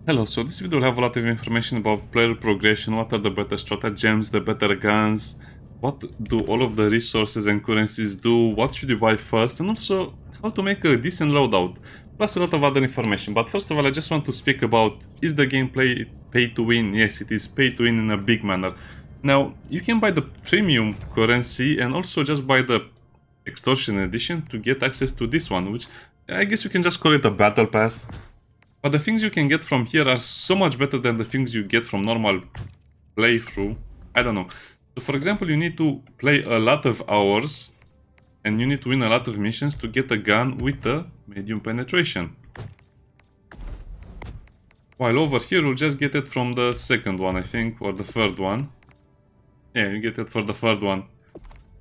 Hello, so this video will have a lot of information about player progression, what are the better stratagems, the better guns, what do all of the resources and currencies do, what should you buy first, and also how to make a decent loadout, plus a lot of other information. But first of all, I just want to speak about, is the gameplay pay to win? Yes, it is pay to win in a big manner. Now, you can buy the premium currency and also just buy the extortion edition to get access to this one, which I guess you can just call it a battle pass. But the things you can get from here are so much better than the things you get from normal playthrough. I don't know. So for example, you need to play a lot of hours and you need to win a lot of missions to get a gun with a medium penetration. While over here, you'll just get it from the second one, I think, or the third one. Yeah, you get it for the third one.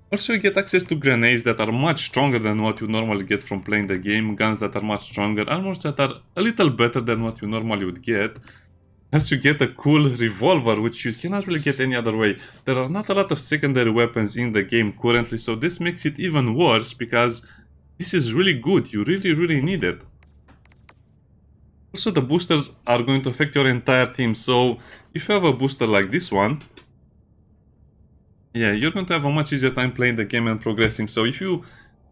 Also, you get access to grenades that are much stronger than what you normally get from playing the game, guns that are much stronger, armors that are a little better than what you normally would get. Plus, you get a cool revolver, which you cannot really get any other way. There are not a lot of secondary weapons in the game currently, so this makes it even worse because this is really good. You really need it. Also, the boosters are going to affect your entire team, so if you have a booster like this one, yeah, you're going to have a much easier time playing the game and progressing. So if you,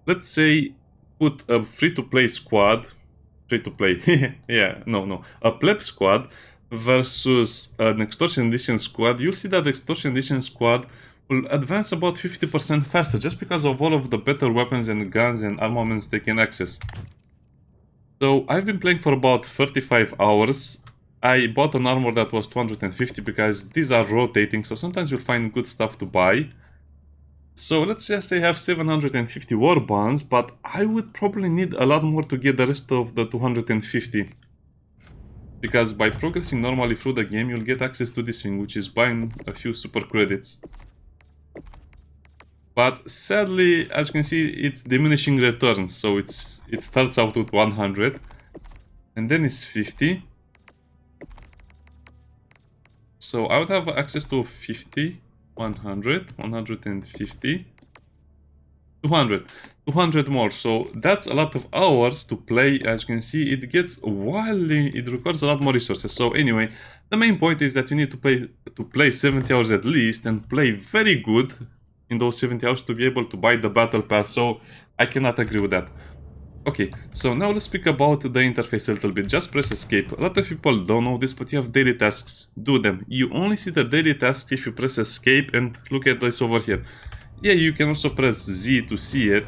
let's say, put a free-to-play squad, a pleb squad versus an extortion edition squad, you'll see that the extortion edition squad will advance about 50% faster just because of all of the better weapons and guns and armaments they can access. So I've been playing for about 35 hours. I bought an armor that was 250 because these are rotating, so sometimes you'll find good stuff to buy. So let's just say I have 750 war bonds, but I would probably need a lot more to get the rest of the 250. Because by progressing normally through the game, you'll get access to this thing, which is buying a few super credits. But sadly, as you can see, it's diminishing returns, so it starts out with 100, and then it's 50. So I would have access to 50, 100, 150, 200 more. So that's a lot of hours to play. As you can see, it gets wildly, it requires a lot more resources. So anyway, the main point is that you need to play 70 hours at least and play very good in those 70 hours to be able to buy the battle pass. So I cannot agree with that. Okay, so now let's speak about the interface a little bit. Just press escape. A lot of people don't know this, but you have daily tasks. Do them. You only see the daily tasks if you press escape, and look at this over here. Yeah, you can also press Z to see it,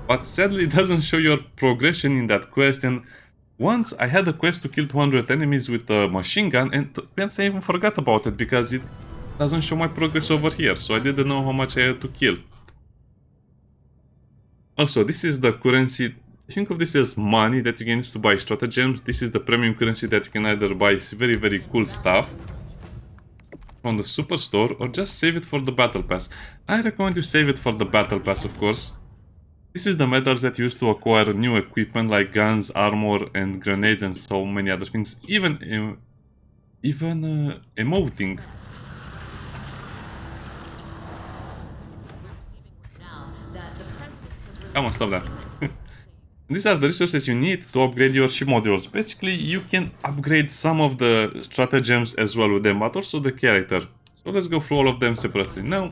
but sadly it doesn't show your progression in that quest. And once I had a quest to kill 200 enemies with a machine gun, and I even forgot about it because it doesn't show my progress over here, so I didn't know how much I had to kill. Also, this is the currency. Think of this as money that you can use to buy stratagems. This is the premium currency that you can either buy very cool stuff from the superstore or just save it for the battle pass. I recommend you save it for the battle pass, of course. This is the methods that you use to acquire new equipment like guns, armor, and grenades, and so many other things. Even emoting. Come on, stop that. These are the resources you need to upgrade your ship modules. Basically, you can upgrade some of the stratagems as well with them, but also the character. So let's go through all of them separately. Now,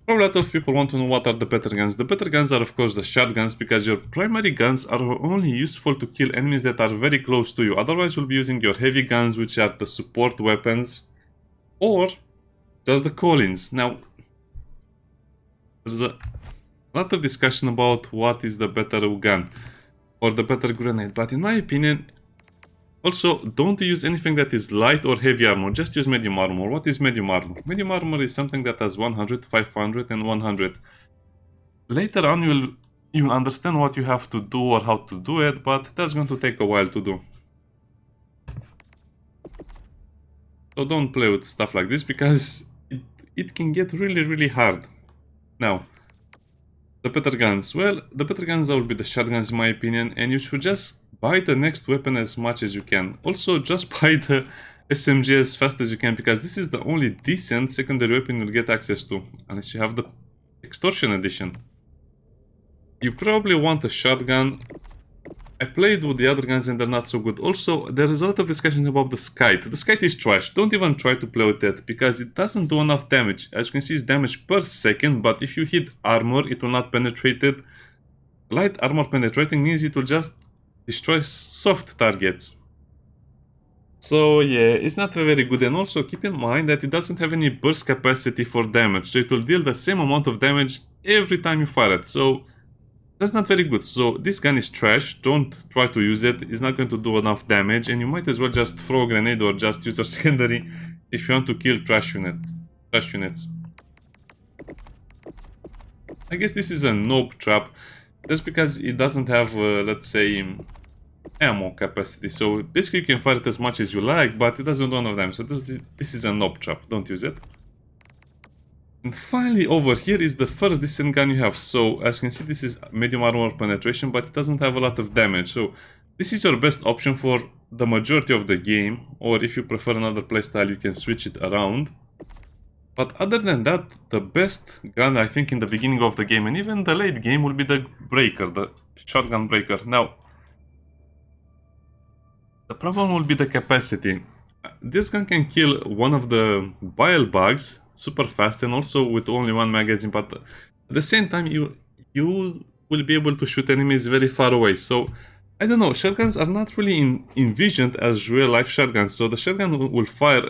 probably a lot of people want to know what are the better guns. The better guns are, of course, the shotguns, because your primary guns are only useful to kill enemies that are very close to you. Otherwise, you'll be using your heavy guns, which are the support weapons, or just the call-ins. Now, there's a lot of discussion about what is the better gun or the better grenade, but in my opinion, also don't use anything that is light or heavy armor, just use medium armor. What is medium armor? Medium armor is something that has 100, 500 and 100. Later on you'll understand what you have to do or how to do it, but that's going to take a while to do. So don't play with stuff like this because it can get really hard. Now, the better guns. Well, the better guns will be the shotguns in my opinion, and you should just buy the next weapon as much as you can. Also, just buy the SMG as fast as you can, because this is the only decent secondary weapon you'll get access to, unless you have the extortion edition. You probably want a shotgun. I played with the other guns and they're not so good. Also, there is a lot of discussion about the Skite. The Skite is trash. Don't even try to play with it because it doesn't do enough damage. As you can see, it's damage per second, but if you hit armor, it will not penetrate it. Light armor penetrating means it will just destroy soft targets. So yeah, it's not very good, and also keep in mind that it doesn't have any burst capacity for damage, so it will deal the same amount of damage every time you fire it, so that's not very good. So this gun is trash, don't try to use it, it's not going to do enough damage, and you might as well just throw a grenade or just use a secondary if you want to kill trash units. I guess this is a noob trap, just because it doesn't have, let's say, ammo capacity, so basically you can fire it as much as you like, but it doesn't do enough damage, so this is a noob trap, don't use it. And finally over here is the first decent gun you have. So as you can see, this is medium armor penetration, but it doesn't have a lot of damage, so this is your best option for the majority of the game, or if you prefer another playstyle you can switch it around. But other than that, the best gun I think in the beginning of the game and even the late game will be the breaker, the shotgun breaker. Now the problem will be the capacity. This gun can kill one of the bile bugs super fast and also with only one magazine, but at the same time you will be able to shoot enemies very far away. So I don't know, shotguns are not really envisioned as real life shotguns, so the shotgun will fire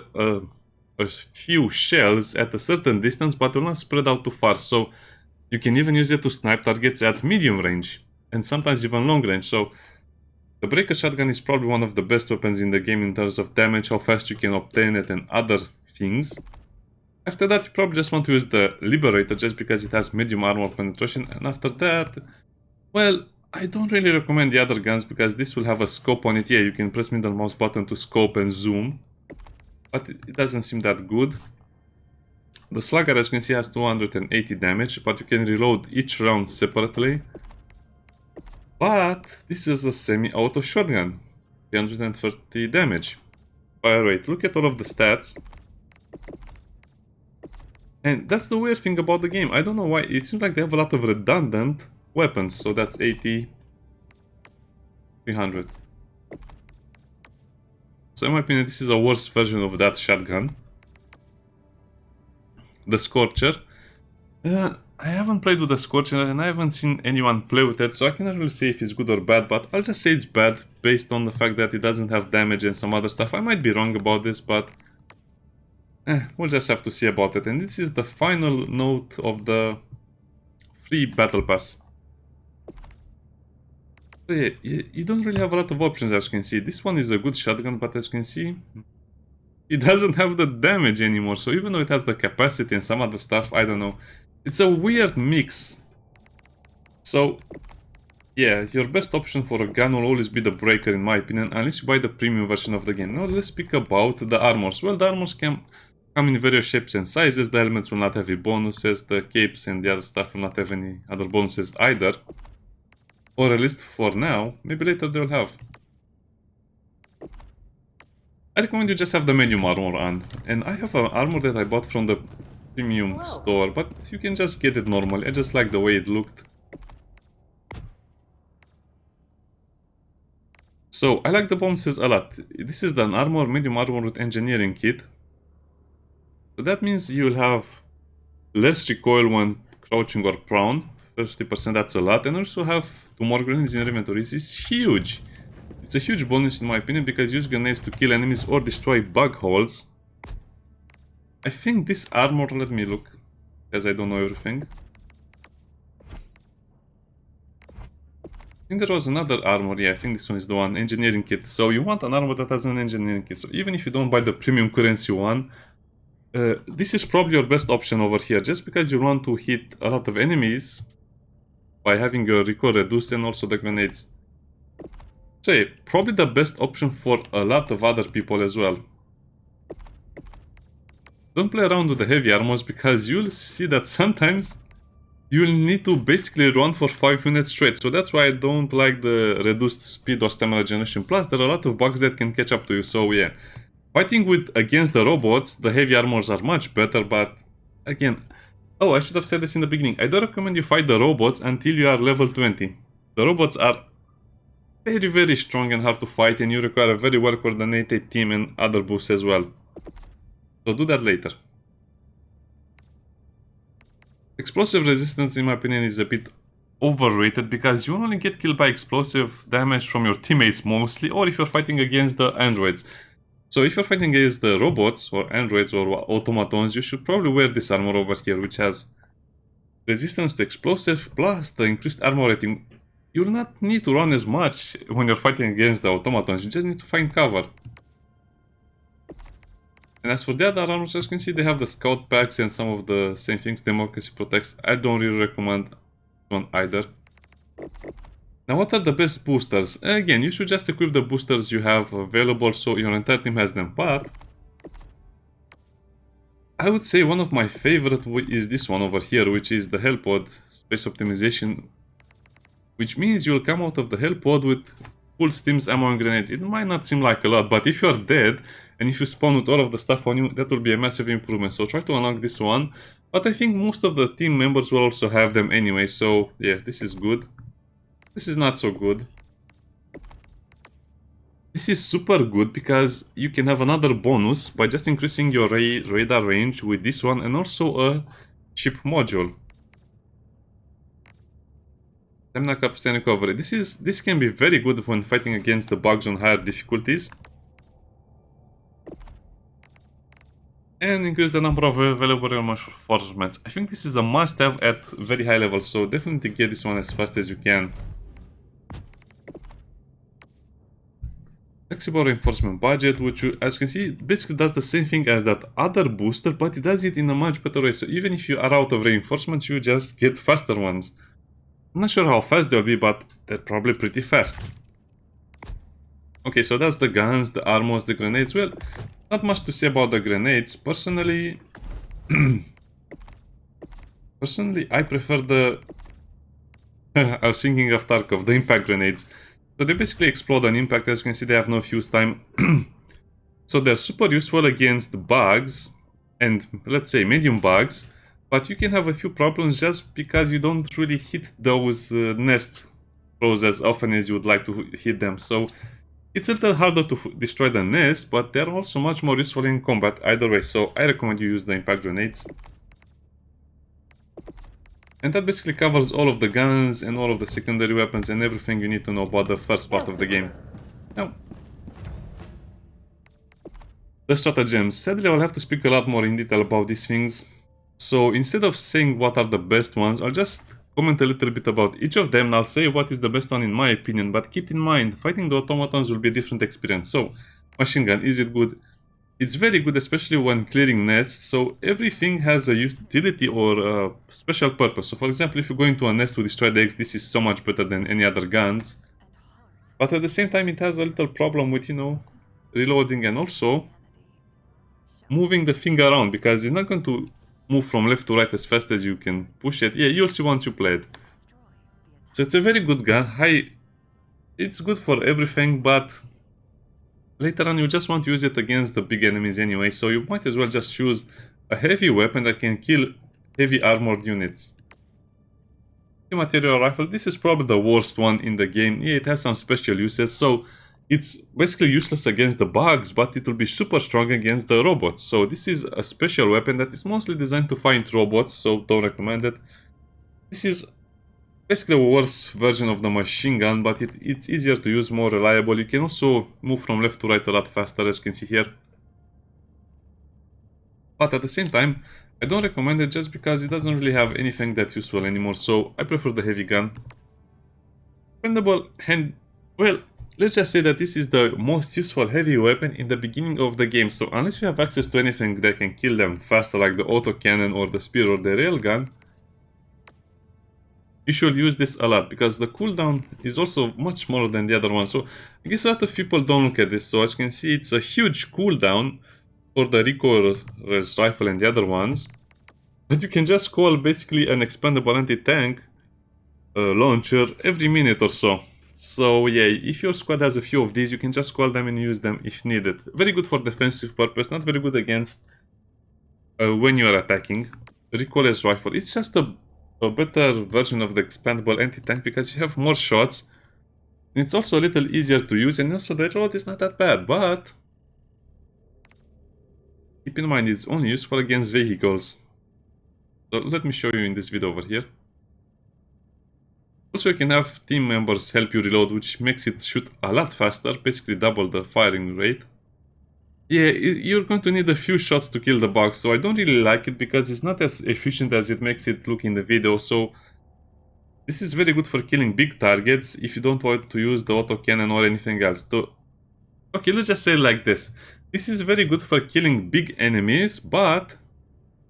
a few shells at a certain distance but will not spread out too far, so you can even use it to snipe targets at medium range and sometimes even long range. So the breaker shotgun is probably one of the best weapons in the game in terms of damage, how fast you can obtain it and other things. After that you probably just want to use the Liberator just because it has medium armor penetration, and after that, well, I don't really recommend the other guns because this will have a scope on it. Yeah, you can press middle mouse button to scope and zoom, but it doesn't seem that good. The Slugger, as you can see, has 280 damage, but you can reload each round separately. But this is a semi-auto shotgun, 330 damage. Fire rate, look at all of the stats. And that's the weird thing about the game. I don't know why, it seems like they have a lot of redundant weapons. So that's 80, 300. So in my opinion, this is a worse version of that shotgun. The Scorcher. I haven't played with the Scorcher and I haven't seen anyone play with it, so I cannot really say if it's good or bad, but I'll just say it's bad based on the fact that it doesn't have damage and some other stuff. I might be wrong about this, but we'll just have to see about it. And this is the final note of the free battle pass. So yeah, you don't really have a lot of options, as you can see. This one is a good shotgun, but as you can see, it doesn't have the damage anymore. So even though it has the capacity and some other stuff, I don't know. It's a weird mix. So yeah, your best option for a gun will always be the breaker in my opinion, unless you buy the premium version of the game. Now let's speak about the armors. Well, the armors can come in various shapes and sizes. The helmets will not have any bonuses, the capes and the other stuff will not have any other bonuses either. Or at least for now, maybe later they'll have. I recommend you just have the medium armor on. And I have an armor that I bought from the premium store, but you can just get it normally. I just like the way it looked. So I like the bonuses a lot. This is the armor, medium armor with engineering kit. So that means you'll have less recoil when crouching or prone. 30%, that's a lot. And also have 2 more grenades in your inventory. This is huge. It's a huge bonus in my opinion because use grenades to kill enemies or destroy bug holes. I think this armor, let me look, because I don't know everything. I think there was another armor, yeah, I think this one is the one, engineering kit. So you want an armor that has an engineering kit. So even if you don't buy the premium currency one, this is probably your best option over here, just because you want to hit a lot of enemies by having your recoil reduced and also the grenades. So yeah, probably the best option for a lot of other people as well. Don't play around with the heavy armors because you'll see that sometimes you'll need to basically run for 5 minutes straight. So that's why I don't like the reduced speed or stamina generation. Plus there are a lot of bugs that can catch up to you. So yeah, fighting against the robots, the heavy armors are much better, but again, oh, I should have said this in the beginning. I don't recommend you fight the robots until you are level 20. The robots are very, very strong and hard to fight, and you require a very well coordinated team and other boosts as well. So do that later. Explosive resistance, in my opinion, is a bit overrated because you only get killed by explosive damage from your teammates mostly, or if you're fighting against the androids. So if you're fighting against the robots or androids or automatons, you should probably wear this armor over here, which has resistance to explosive plus the increased armor rating. You'll not need to run as much when you're fighting against the automatons, you just need to find cover. And as for the other armors, as you can see, they have the scout packs and some of the same things. Democracy protects. I don't really recommend one either. Now, what are the best boosters? Again, you should just equip the boosters you have available so your entire team has them, but I would say one of my favorite is this one over here, which is the Hellpod Space Optimization, which means you'll come out of the Hellpod with full stims, ammo and grenades. It might not seem like a lot, but if you're dead and if you spawn with all of the stuff on you, that will be a massive improvement. So try to unlock this one, but I think most of the team members will also have them anyway, so yeah, this is good. This is not so good. This is super good because you can have another bonus by just increasing your radar range with this one and also a chip module. Stamina capacity and recovery. This can be very good when fighting against the bugs on higher difficulties. And increase the number of available reinforcements. I think this is a must-have at very high levels, so definitely get this one as fast as you can. Flexible reinforcement budget, which, as you can see, basically does the same thing as that other booster, but it does it in a much better way. So even if you are out of reinforcements, you just get faster ones. I'm not sure how fast they'll be, but they're probably pretty fast. Okay, so that's the guns, the armors, the grenades. Well, not much to say about the grenades. Personally, I prefer the... I was thinking of Tarkov, the impact grenades. So they basically explode on impact. As you can see, they have no fuse time. So they're super useful against bugs and, let's say, medium bugs. But you can have a few problems just because you don't really hit those nest throws as often as you would like to hit them. So it's a little harder to destroy the nest, but they're also much more useful in combat either way. So I recommend you use the impact grenades. And that basically covers all of the guns and all of the secondary weapons and everything you need to know about the first part of the game. Now, the stratagems. Sadly, I'll have to speak a lot more in detail about these things. So instead of saying what are the best ones, I'll just comment a little bit about each of them and I'll say what is the best one in my opinion. But keep in mind, fighting the automatons will be a different experience. So, machine gun, is it good? It's very good, especially when clearing nests, so everything has a utility or a special purpose. So for example, if you go into a nest to destroy the eggs, this is so much better than any other guns. But at the same time, it has a little problem with, you know, reloading and also moving the thing around, because it's not going to move from left to right as fast as you can push it. Yeah, you'll see once you play it. So it's a very good gun. It's good for everything, but later on, you just want to use it against the big enemies anyway, so you might as well just choose a heavy weapon that can kill heavy armored units. The material rifle, this is probably the worst one in the game. Yeah, it has some special uses, so it's basically useless against the bugs, but it will be super strong against the robots. So this is a special weapon that is mostly designed to fight robots, so don't recommend it. This is basically a worse version of the machine gun, but it's easier to use, more reliable. You can also move from left to right a lot faster, as you can see here. But at the same time, I don't recommend it just because it doesn't really have anything that useful anymore, so I prefer the heavy gun. Expendable hand... Well, let's just say that this is the most useful heavy weapon in the beginning of the game, so unless you have access to anything that can kill them faster, like the autocannon or the spear or the railgun, you should use this a lot, because the cooldown is also much more than the other one. So I guess a lot of people don't look at this. So as you can see, it's a huge cooldown for the recoilless rifle and the other ones. But you can just call basically an expendable anti-tank launcher every minute or so. So yeah, if your squad has a few of these, you can just call them and use them if needed. Very good for defensive purpose, not very good against when you are attacking. Recoilless rifle, it's just a better version of the expandable anti-tank because you have more shots It's also a little easier to use, and also the reload is not that bad, but keep in mind it's only useful against vehicles. So let me show you in this video over here. Also, you can have team members help you reload, which makes it shoot a lot faster, basically double the firing rate. Yeah, you're going to need a few shots to kill the bug, so I don't really like it because it's not as efficient as it makes it look in the video. So this is very good for killing big targets if you don't want to use the autocannon or anything else. Okay, let's just say it like this. This is very good for killing big enemies, but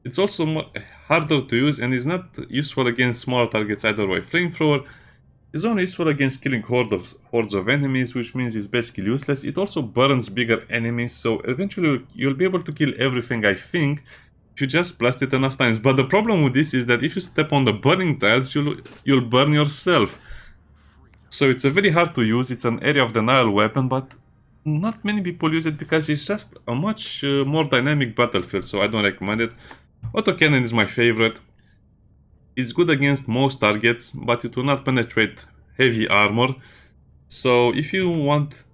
it's also harder to use and is not useful against smaller targets either way. Flamethrower is only useful against killing hordes of enemies, which means it's basically useless. It also burns bigger enemies, so eventually you'll be able to kill everything, I think, if you just blast it enough times. But the problem with this is that if you step on the burning tiles, you'll burn yourself. So it's a very hard to use. It's an area of denial weapon, but not many people use it because it's just a much more dynamic battlefield, so I don't recommend it. Autocannon is my favorite. It's good against most targets, but it will not penetrate heavy armor. So if you want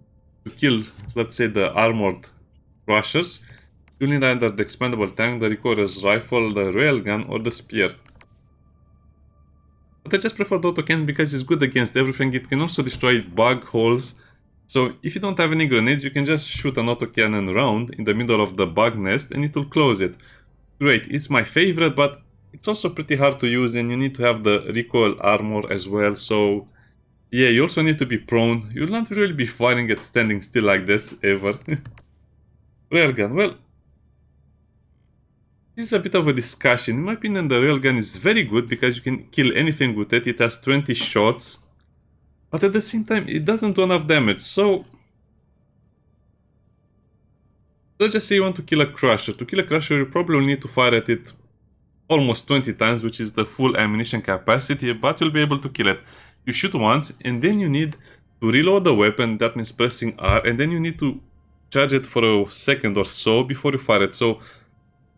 to kill, let's say, the armored crushers, you'll need either the expendable tank, the recoilless rifle, the railgun, or the spear. But I just prefer the autocannon because it's good against everything. It can also destroy bug holes. So if you don't have any grenades, you can just shoot an autocannon round in the middle of the bug nest and it will close it. Great, it's my favorite, but it's also pretty hard to use and you need to have the recoil armor as well. So yeah, you also need to be prone. You'll not really be firing at standing still like this ever. Railgun, well, this is a bit of a discussion. In my opinion, the railgun is very good because you can kill anything with it. It has 20 shots. But at the same time, it doesn't do enough damage, so let's just say you want to kill a crusher. To kill a crusher, you probably need to fire at it almost 20 times, which is the full ammunition capacity, but you'll be able to kill it. You shoot once, and then you need to reload the weapon, that means pressing R, and then you need to charge it for a second or so before you fire it. So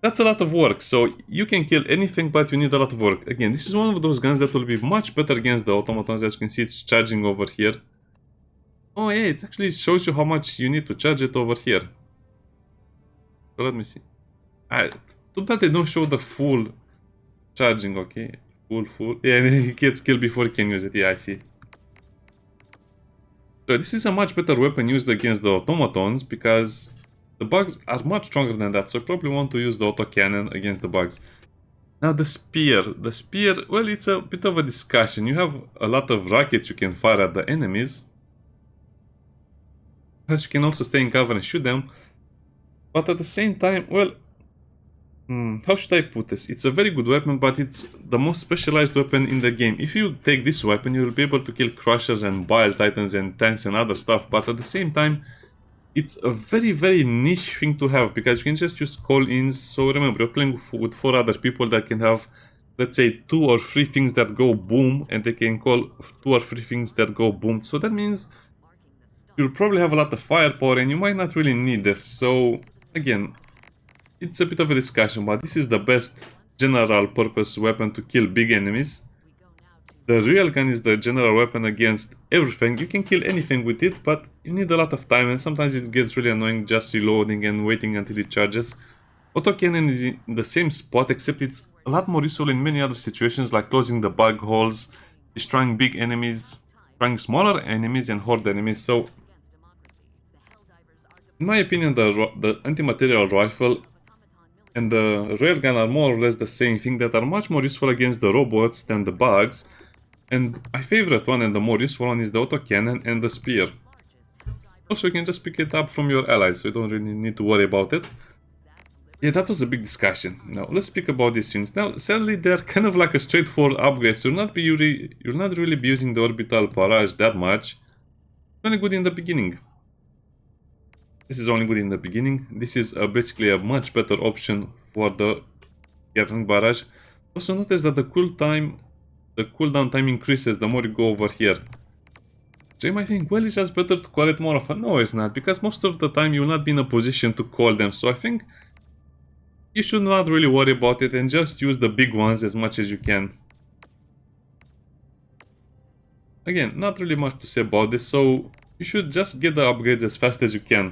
that's a lot of work. So you can kill anything, but you need a lot of work. Again, this is one of those guns that will be much better against the automatons. As you can see, it's charging over here. Oh yeah, it actually shows you how much you need to charge it over here. So let me see. Too bad they don't show the full charging, okay? Full. Yeah, he gets killed before he can use it. Yeah, I see. So this is a much better weapon used against the automatons because the bugs are much stronger than that, so I probably want to use the autocannon against the bugs. Now the spear. The spear, well, it's a bit of a discussion. You have a lot of rockets you can fire at the enemies. Plus you can also stay in cover and shoot them. But at the same time, well, how should I put this? It's a very good weapon, but it's the most specialized weapon in the game. If you take this weapon, you'll be able to kill crushers and bile titans and tanks and other stuff, but at the same time, it's a very, very niche thing to have because you can just use call-ins. So remember, you're playing with 4 other people that can have, let's say, 2 or 3 things that go boom, and they can call 2 or 3 things that go boom. So that means you'll probably have a lot of firepower and you might not really need this. So again, it's a bit of a discussion, but this is the best general purpose weapon to kill big enemies. The railgun is the general weapon against everything. You can kill anything with it, but you need a lot of time and sometimes it gets really annoying just reloading and waiting until it charges. Autocannon is in the same spot, except it's a lot more useful in many other situations like closing the bug holes, destroying big enemies, destroying smaller enemies and horde enemies. So in my opinion, the anti-material rifle and the railgun are more or less the same thing, that are much more useful against the robots than the bugs. And my favorite one and the more useful one is the autocannon and the spear. Also, you can just pick it up from your allies, so you don't really need to worry about it. Yeah, that was a big discussion. Now, let's speak about these things. Now, sadly, they're kind of like a straightforward upgrade, so you'll not really be using the orbital barrage that much. It's only good in the beginning. This is only good in the beginning. This is basically a much better option for the Gatling barrage. Also notice that the cooldown time increases the more you go over here. So you might think, well, it's just better to call it more often. No, it's not, because most of the time you will not be in a position to call them. So I think you should not really worry about it and just use the big ones as much as you can. again, not really much to say about this, so you should just get the upgrades as fast as you can.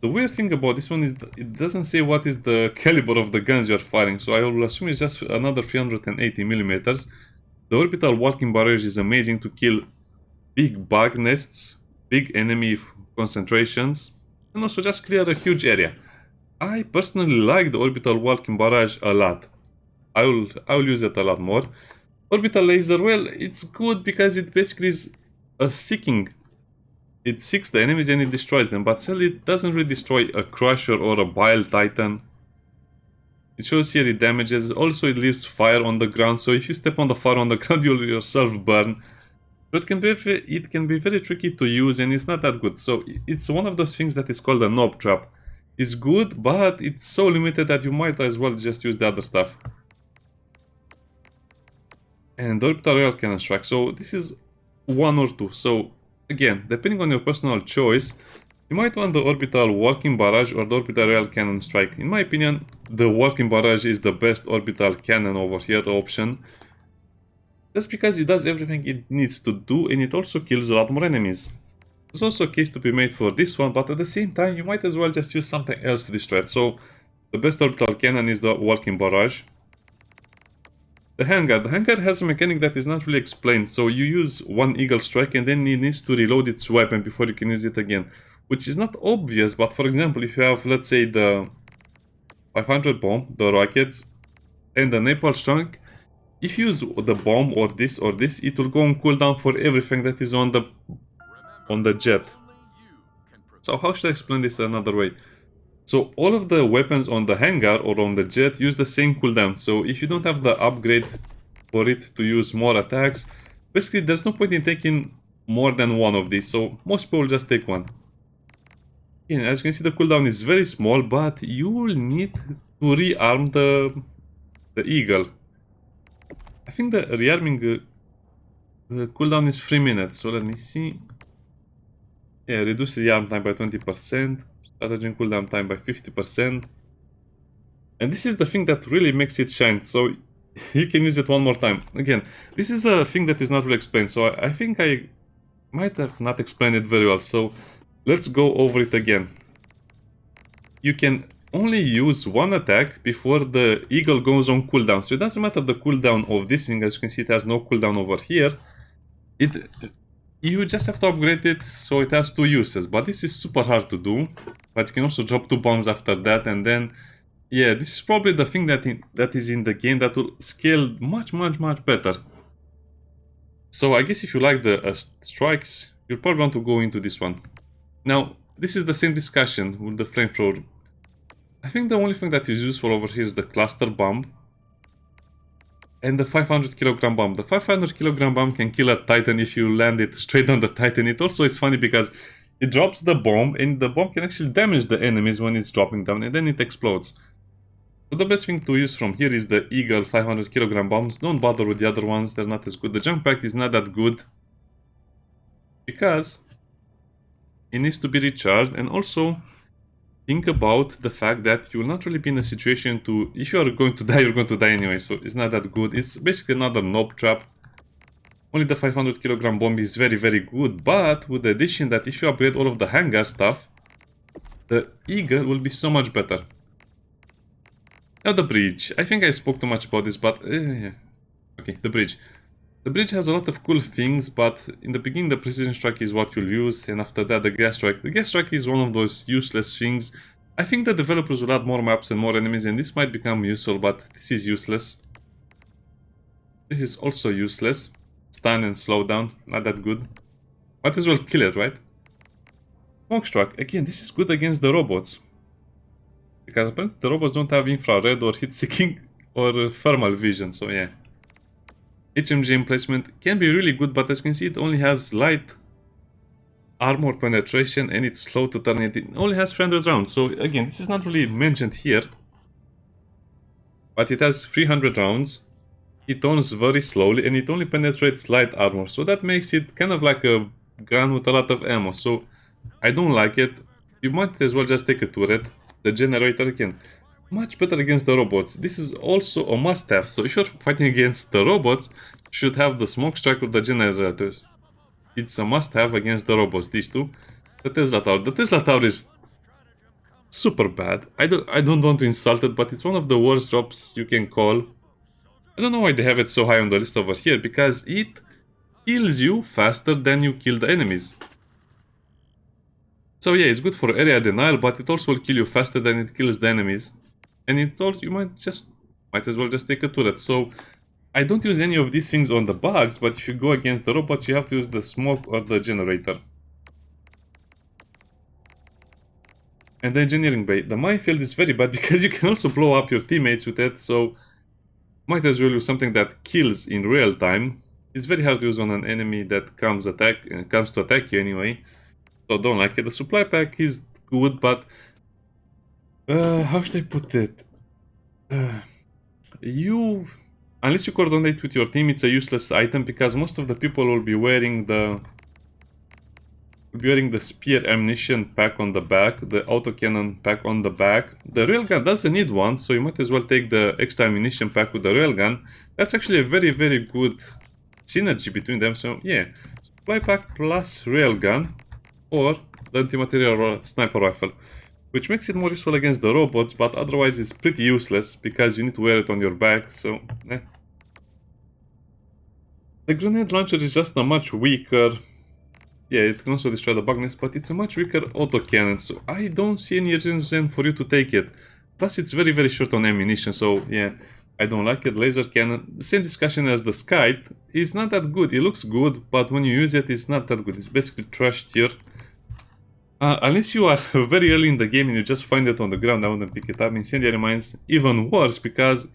The weird thing about this one is it doesn't say what is the caliber of the guns you're firing, so I will assume it's just another 380mm. The orbital walking barrage is amazing to kill big bug nests, big enemy concentrations, and also just clear a huge area. I personally like the orbital walking barrage a lot. I will use it a lot more. Orbital laser, well, it's good because it basically is a seeking. It seeks the enemies and it destroys them, but sadly it doesn't really destroy a crusher or a bile titan. It shows here it damages. Also it leaves fire on the ground, so if you step on the fire on the ground you'll yourself burn. So it can be very tricky to use and it's not that good. So it's one of those things that is called a knob trap. It's good, but it's so limited that you might as well just use the other stuff. And the orbital rail cannon strike. So this is 1 or 2. So again, depending on your personal choice, you might want the orbital walking barrage or the orbital rail cannon strike. In my opinion, the walking barrage is the best orbital cannon over here option. Just because it does everything it needs to do and it also kills a lot more enemies. There's also a case to be made for this one, but at the same time you might as well just use something else to destroy it. So the best orbital cannon is the walking barrage. The hangar has a mechanic that is not really explained, so you use one eagle strike and then it needs to reload its weapon before you can use it again. Which is not obvious, but for example, if you have, let's say, the 500 bomb, the rockets, and the napalm strike, if you use the bomb or this, it will go on cooldown for everything that is on the jet. So how should I explain this another way? So all of the weapons on the hangar or on the jet use the same cooldown. So if you don't have the upgrade for it to use more attacks, basically there's no point in taking more than one of these. So most people will just take one. Again, as you can see, the cooldown is very small, but you will need to rearm the eagle. I think the rearming cooldown is 3 minutes. So let me see. Yeah, reduce rearm time by 20%. Stratagem cooldown time by 50%. And this is the thing that really makes it shine, so you can use it one more time. Again, this is a thing that is not really explained, so I think I might have not explained it very well, so let's go over it again. You can only use one attack before the eagle goes on cooldown, so it doesn't matter the cooldown of this thing. As you can see, it has no cooldown over here. You just have to upgrade it so it has 2 uses, but this is super hard to do. But you can also drop 2 bombs after that, and then, yeah, this is probably the thing that is in the game that will scale much better. So I guess if you like the strikes, you'll probably want to go into this one. Now, this is the same discussion with the flamethrower. I think the only thing that is useful over here is the cluster bomb and the 500 kilogram bomb. The 500 kilogram bomb can kill a titan if you land it straight on the titan. It also is funny because it drops the bomb and the bomb can actually damage the enemies when it's dropping down and then it explodes. So the best thing to use from here is the Eagle 500 kilogram bombs. Don't bother with the other ones, they're not as good. The jump pack is not that good because it needs to be recharged, and also think about the fact that you will not really be in a situation to, if you are going to die, you're going to die anyway, so it's not that good. It's basically another knob trap. Only the 500 kilogram bomb is very good, but with the addition that if you upgrade all of the hangar stuff, the Eagle will be so much better. Now the bridge. I think I spoke too much about this, but okay, the bridge. The bridge has a lot of cool things, but in the beginning the precision strike is what you'll use, and after that the gas strike. The gas strike is one of those useless things. I think the developers will add more maps and more enemies, and this might become useful, but this is useless. This is also useless. Stun and slow down, not that good. Might as well kill it, right? Smoke strike. Again, this is good against the robots, because apparently the robots don't have infrared or heat-seeking or thermal vision, so yeah. HMG emplacement can be really good, but as you can see it only has light armor penetration and it's slow to turn it. It only has 300 rounds, so again, this is not really mentioned here. But it has 300 rounds, it turns very slowly, and it only penetrates light armor. So that makes it kind of like a gun with a lot of ammo, so I don't like it. You might as well just take a turret. The generator, again, much better against the robots. This is also a must-have, so if you're fighting against the robots, should have the smoke strike or the generators. It's a must-have against the robots, these two. The Tesla Tower. The Tesla Tower is super bad. I don't want to insult it, but it's one of the worst drops you can call. I don't know why they have it so high on the list over here, because it kills you faster than you kill the enemies. So yeah, it's good for area denial, but it also will kill you faster than it kills the enemies. And it also, you might as well just take a turret. So I don't use any of these things on the bugs, but if you go against the robots, you have to use the smoke or the generator. And the engineering bay. The minefield is very bad because you can also blow up your teammates with it, so might as well use something that kills in real time. It's very hard to use on an enemy that comes to attack you anyway. So don't like it. The supply pack is good, but how should I put it? Unless you coordinate with your team, it's a useless item because most of the people will be wearing the spear ammunition pack on the back, the autocannon pack on the back. The railgun doesn't need one, so you might as well take the extra ammunition pack with the railgun. That's actually a very, very good synergy between them. So yeah, supply pack plus railgun or the anti-material sniper rifle, which makes it more useful against the robots, but otherwise it's pretty useless because you need to wear it on your back, so eh. The grenade launcher is just a much weaker... Yeah, it can also destroy the bug nest, but it's a much weaker autocannon, so I don't see any reason for you to take it. Plus it's very, very short on ammunition, so yeah, I don't like it. Laser cannon, the same discussion as the Scythe, is not that good. It looks good, but when you use it, it's not that good. It's basically trash tier. Unless you are very early in the game and you just find it on the ground, I wouldn't pick it up. Incendiary mines, even worse, because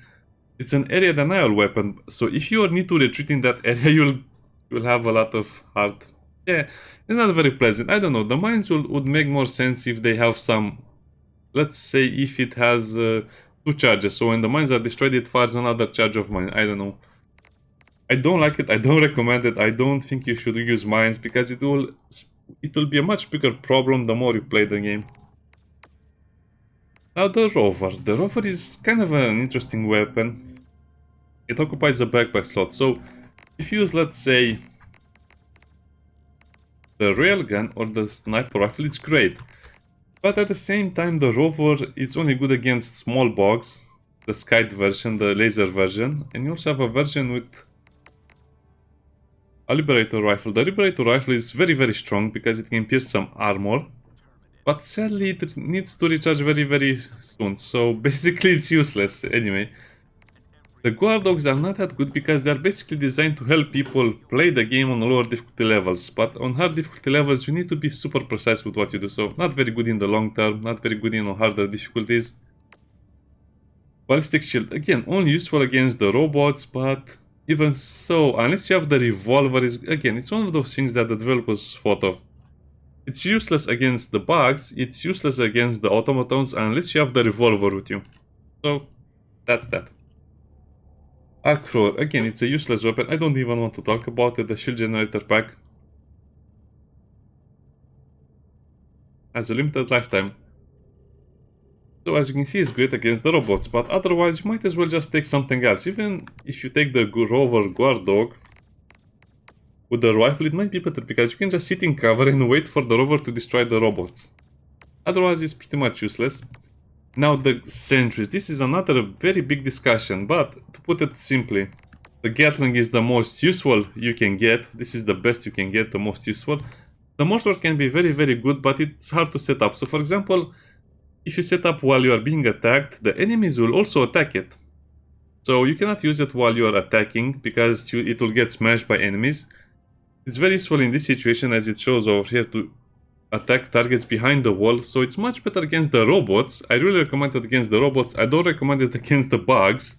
it's an area denial weapon. So if you need to retreat in that area, you'll have a lot of hard... Yeah, it's not very pleasant. I don't know, the mines would make more sense if they have some... Let's say if it has 2 charges, so when the mines are destroyed, it fires another charge of mine. I don't know. I don't like it, I don't recommend it, I don't think you should use mines, because it will be a much bigger problem the more you play the game. Now the rover. The rover is kind of an interesting weapon. It occupies a backpack slot, so if you use, let's say, the railgun or the sniper rifle, it's great. But at the same time, the rover is only good against small bugs, the Scythe version, the laser version, and you also have a version with a Liberator rifle. The Liberator rifle is very, very strong because it can pierce some armor, but sadly it needs to recharge very, very soon, so basically it's useless anyway. The guard dogs are not that good because they are basically designed to help people play the game on lower difficulty levels, but on hard difficulty levels you need to be super precise with what you do, so not very good in the long term, not very good in harder difficulties. Ballistic shield, again, only useful against the robots, but even so, unless you have the revolver, again, it's one of those things that the developers thought of. It's useless against the bugs, it's useless against the automatons unless you have the revolver with you. So, that's that. Arc thrower, again, it's a useless weapon, I don't even want to talk about it. The shield generator pack has a limited lifetime. So as you can see, it's great against the robots, but otherwise you might as well just take something else. Even if you take the rover guard dog with the rifle, it might be better because you can just sit in cover and wait for the rover to destroy the robots. Otherwise it's pretty much useless. Now the sentries, this is another very big discussion, but to put it simply, the Gatling is the most useful you can get. This is the best you can get, the most useful. The mortar can be very, very good, but it's hard to set up. So for example, if you set up while you are being attacked, the enemies will also attack it. So you cannot use it while you are attacking because it will get smashed by enemies. It's very useful in this situation as it shows over here to attack targets behind the wall, so it's much better against the robots. I really recommend it against the robots. I don't recommend it against the bugs.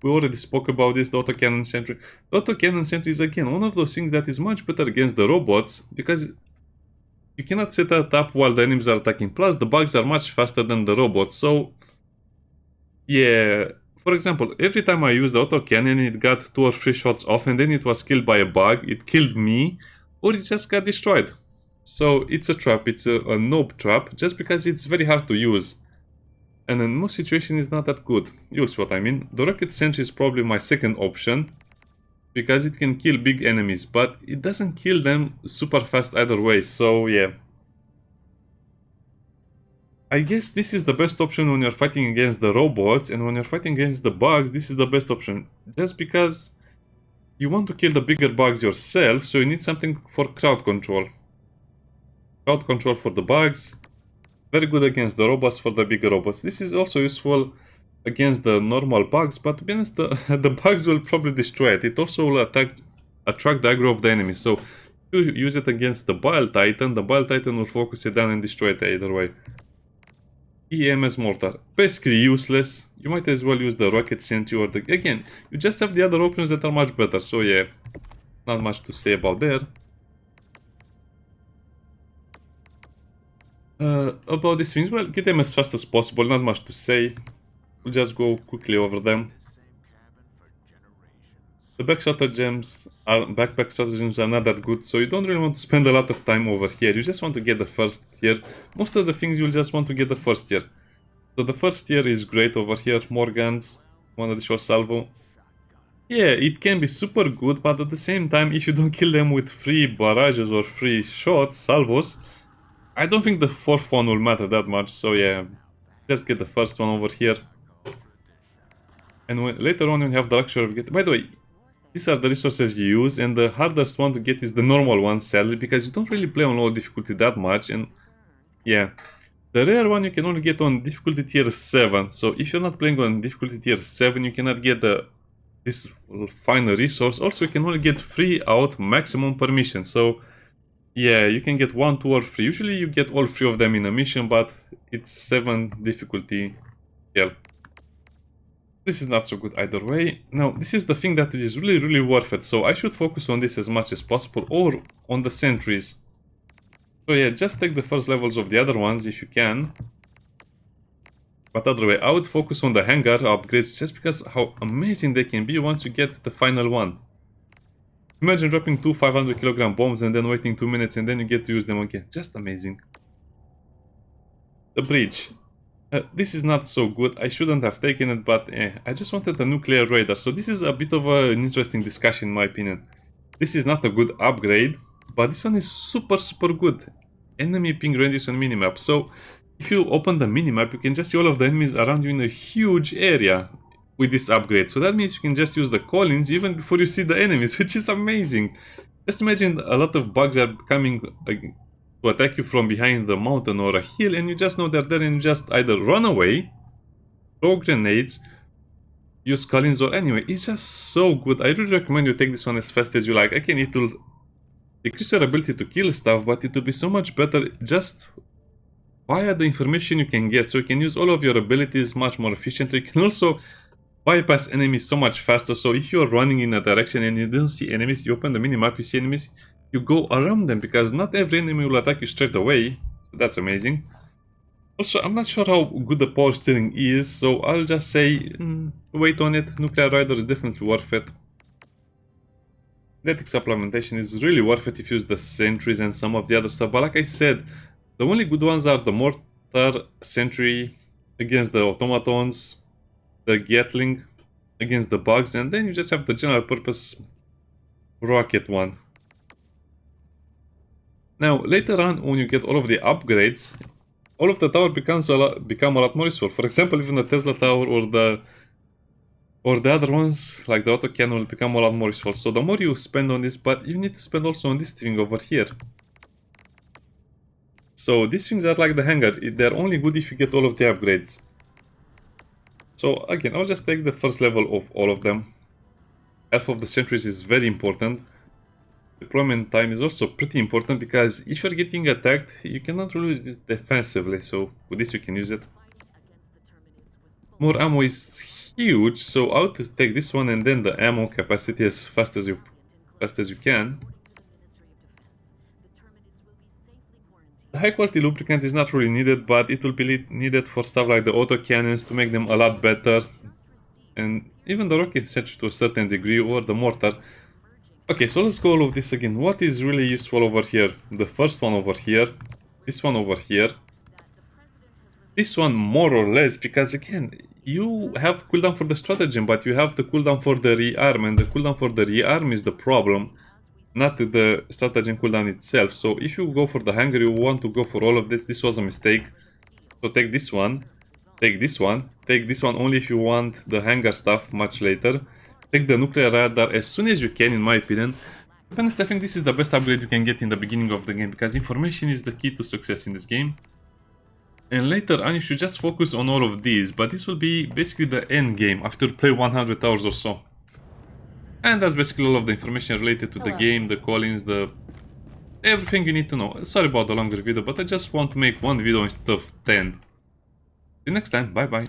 We already spoke about this, the autocannon sentry. The autocannon sentry is again one of those things that is much better against the robots because you cannot set it up while the enemies are attacking. Plus the bugs are much faster than the robots, so yeah. For example, every time I used the autocannon it got 2 or 3 shots off and then it was killed by a bug, it killed me, or it just got destroyed. So it's a trap, it's a noob trap, just because it's very hard to use. And in most situations it's not that good. You'll see what I mean. The rocket sentry is probably my second option. because it can kill big enemies, but it doesn't kill them super fast either way, so yeah. I guess this is the best option when you're fighting against the robots, and when you're fighting against the bugs, this is the best option. Just because you want to kill the bigger bugs yourself, so you need something for crowd control. Crowd control for the bugs, very good against the robots for the bigger robots. This is also useful against the normal bugs, but to be honest, the bugs will probably destroy it. It also will attract the aggro of the enemy, so if you use it against the Bile Titan will focus it down and destroy it either way. EMS mortar, basically useless. You might as well use the rocket sentry or the... Again, you just have the other options that are much better, so yeah, not much to say about there. About these things, well, get them as fast as possible, not much to say. We'll just go quickly over them. The backpack stratagems are not that good, so you don't really want to spend a lot of time over here. You just want to get the first tier. Most of the things you'll just want to get the first tier. So the first tier is great over here. More guns, one additional salvo. Yeah, it can be super good, but at the same time, if you don't kill them with free barrages or free shots, salvos, I don't think the fourth one will matter that much. So yeah, just get the first one over here. And later on, you have the luxury of getting... By the way, these are the resources you use, and the hardest one to get is the normal one, sadly, because you don't really play on low difficulty that much, and yeah. The rare one you can only get on difficulty tier 7, so if you're not playing on difficulty tier 7, you cannot get this final resource. Also, you can only get 3 out maximum per mission, so yeah, you can get 1, 2 or 3. Usually you get all 3 of them in a mission, but it's 7 difficulty hell. This is not so good either way. Now, this is the thing that is really worth it, so I should focus on this as much as possible, or on the sentries. So yeah, just take the first levels of the other ones if you can. But other way, I would focus on the hangar upgrades, just because how amazing they can be once you get the final one. Imagine dropping 2 500kg bombs and then waiting 2 minutes and then you get to use them again. Just amazing. The bridge. This is not so good. I shouldn't have taken it, but I just wanted a nuclear radar. So this is a bit of an interesting discussion in my opinion. This is not a good upgrade, but this one is super good. Enemy ping radius on minimap. So if you open the minimap, you can just see all of the enemies around you in a huge area with this upgrade. So that means you can just use the call-ins even before you see the enemies, which is amazing. Just imagine a lot of bugs are coming to attack you from behind the mountain or a hill, and you just know they're there and you just either run away, throw grenades, use call-ins, or anyway, it's just so good. I really recommend you take this one as fast as you like. Again, it will decrease your ability to kill stuff, but it will be so much better just via the information you can get. So you can use all of your abilities much more efficiently. You can also bypass enemies so much faster. So if you're running in a direction and you don't see enemies, you open the minimap, you see enemies, you go around them, because not every enemy will attack you straight away. So that's amazing. Also, I'm not sure how good the power steering is, so I'll just say wait on it. Nuclear Rider is definitely worth it. Athletic supplementation is really worth it if you use the sentries and some of the other stuff, but like I said, the only good ones are the mortar sentry against the automatons, the Gatling against the bugs, and then you just have the general purpose rocket one. Now, later on, when you get all of the upgrades, all of the tower become a lot more useful. For example, even the Tesla tower or the other ones, like the auto cannon, will become a lot more useful. So the more you spend on this, but you need to spend also on this thing over here. So these things are like the hangar. They're only good if you get all of the upgrades. So again, I'll just take the first level of all of them. Health of the sentries is very important. Deployment time is also pretty important, because if you're getting attacked, you cannot really use this defensively, so with this you can use it. More ammo is huge, so I would take this one and then the ammo capacity as fast as you can. The high quality lubricant is not really needed, but it will be needed for stuff like the auto cannons to make them a lot better, and even the rocket sentry to a certain degree, or the mortar. Okay, so let's go all of this again. What is really useful over here? The first one over here, this one over here, this one more or less, because again, you have cooldown for the stratagem, but you have the cooldown for the rearm, and the cooldown for the rearm is the problem, not the stratagem cooldown itself. So if you go for the hunger, you want to go for all of this. This was a mistake. So take this one, take this one, take this one only if you want the hangar stuff much later. Take the nuclear radar as soon as you can, in my opinion. Honestly, I think this is the best upgrade you can get in the beginning of the game, because information is the key to success in this game. And later on you should just focus on all of these, but this will be basically the end game after you play 100 hours or so. And that's basically all of the information related to the game, the call-ins, everything you need to know. Sorry about the longer video, but I just want to make one video instead of 10. See you next time, bye bye.